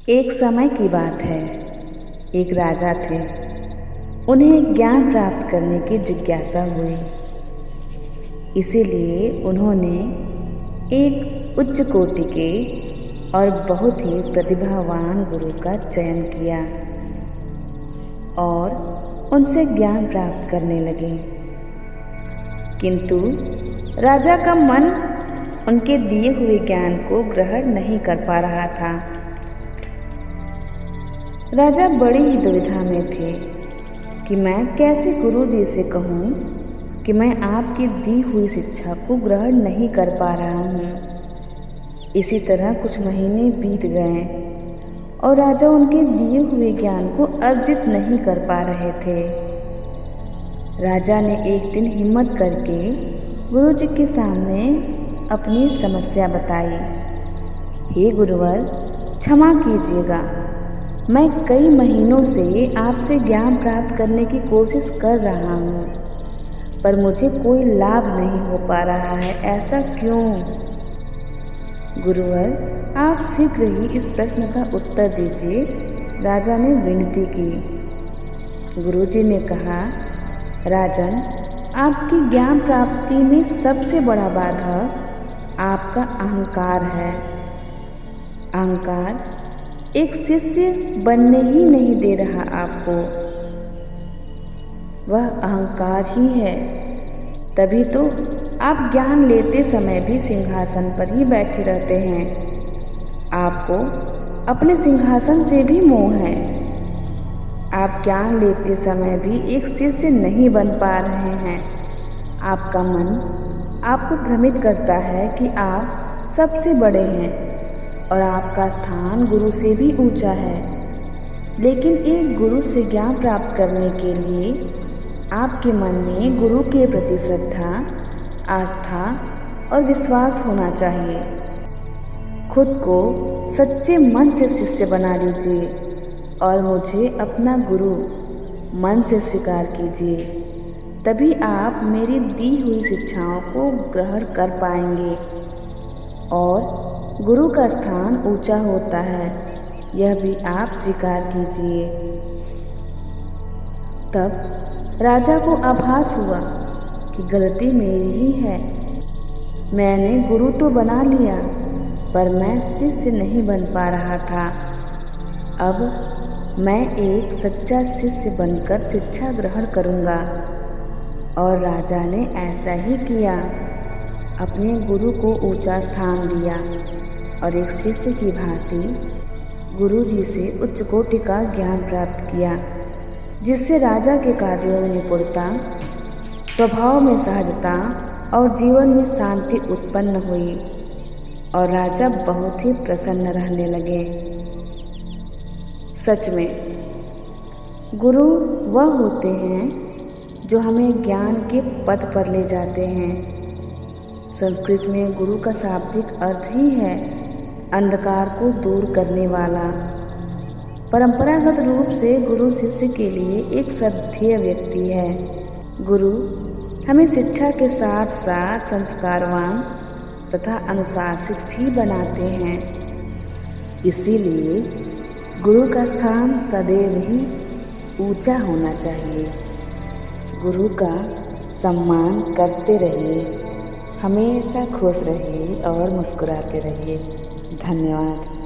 एक समय की बात है। एक राजा थे। उन्हें ज्ञान प्राप्त करने की जिज्ञासा हुई। इसीलिए उन्होंने एक उच्च कोटि के और बहुत ही प्रतिभावान गुरु का चयन किया और उनसे ज्ञान प्राप्त करने लगे। किंतु राजा का मन उनके दिए हुए ज्ञान को ग्रहण नहीं कर पा रहा था। राजा बड़ी ही दुविधा में थे कि मैं कैसे गुरु जी से कहूँ कि मैं आपकी दी हुई शिक्षा को ग्रहण नहीं कर पा रहा हूँ। इसी तरह कुछ महीने बीत गए और राजा उनके दिए हुए ज्ञान को अर्जित नहीं कर पा रहे थे। राजा ने एक दिन हिम्मत करके गुरु जी के सामने अपनी समस्या बताई। हे गुरुवर, क्षमा कीजिएगा, मैं कई महीनों से आपसे ज्ञान प्राप्त करने की कोशिश कर रहा हूँ, पर मुझे कोई लाभ नहीं हो पा रहा है। ऐसा क्यों? गुरुवर, आप शीघ्र ही इस प्रश्न का उत्तर दीजिए, राजा ने विनती की। गुरुजी ने कहा, राजन, आपकी ज्ञान प्राप्ति में सबसे बड़ा बाधक आपका अहंकार है। अहंकार एक शिष्य बनने ही नहीं दे रहा आपको। वह अहंकार ही है, तभी तो आप ज्ञान लेते समय भी सिंहासन पर ही बैठे रहते हैं। आपको अपने सिंहासन से भी मोह है। आप ज्ञान लेते समय भी एक शिष्य नहीं बन पा रहे हैं। आपका मन आपको भ्रमित करता है कि आप सबसे बड़े हैं और आपका स्थान गुरु से भी ऊंचा है। लेकिन एक गुरु से ज्ञान प्राप्त करने के लिए आपके मन में गुरु के प्रति श्रद्धा, आस्था और विश्वास होना चाहिए। खुद को सच्चे मन से शिष्य बना लीजिए और मुझे अपना गुरु मन से स्वीकार कीजिए। तभी आप मेरी दी हुई शिक्षाओं को ग्रहण कर पाएंगे और गुरु का स्थान ऊंचा होता है, यह भी आप स्वीकार कीजिए। तब राजा को आभास हुआ कि गलती मेरी ही है। मैंने गुरु तो बना लिया, पर मैं शिष्य नहीं बन पा रहा था। अब मैं एक सच्चा शिष्य बनकर शिक्षा ग्रहण करूँगा। और राजा ने ऐसा ही किया। अपने गुरु को ऊंचा स्थान दिया और एक शिष्य की भांति गुरु जी से उच्च कोटि का ज्ञान प्राप्त किया, जिससे राजा के कार्यों में निपुणता, स्वभाव में सहजता और जीवन में शांति उत्पन्न हुई और राजा बहुत ही प्रसन्न रहने लगे। सच में गुरु वह होते हैं जो हमें ज्ञान के पथ पर ले जाते हैं। संस्कृत में गुरु का शाब्दिक अर्थ ही है अंधकार को दूर करने वाला। परंपरागत रूप से गुरु शिष्य के लिए एक श्रद्धेय व्यक्ति है। गुरु हमें शिक्षा के साथ साथ संस्कारवान तथा अनुशासित भी बनाते हैं। इसीलिए गुरु का स्थान सदैव ही ऊंचा होना चाहिए। गुरु का सम्मान करते रहिए, हमेशा खुश रहिए और मुस्कुराते रहिए। धन्यवाद।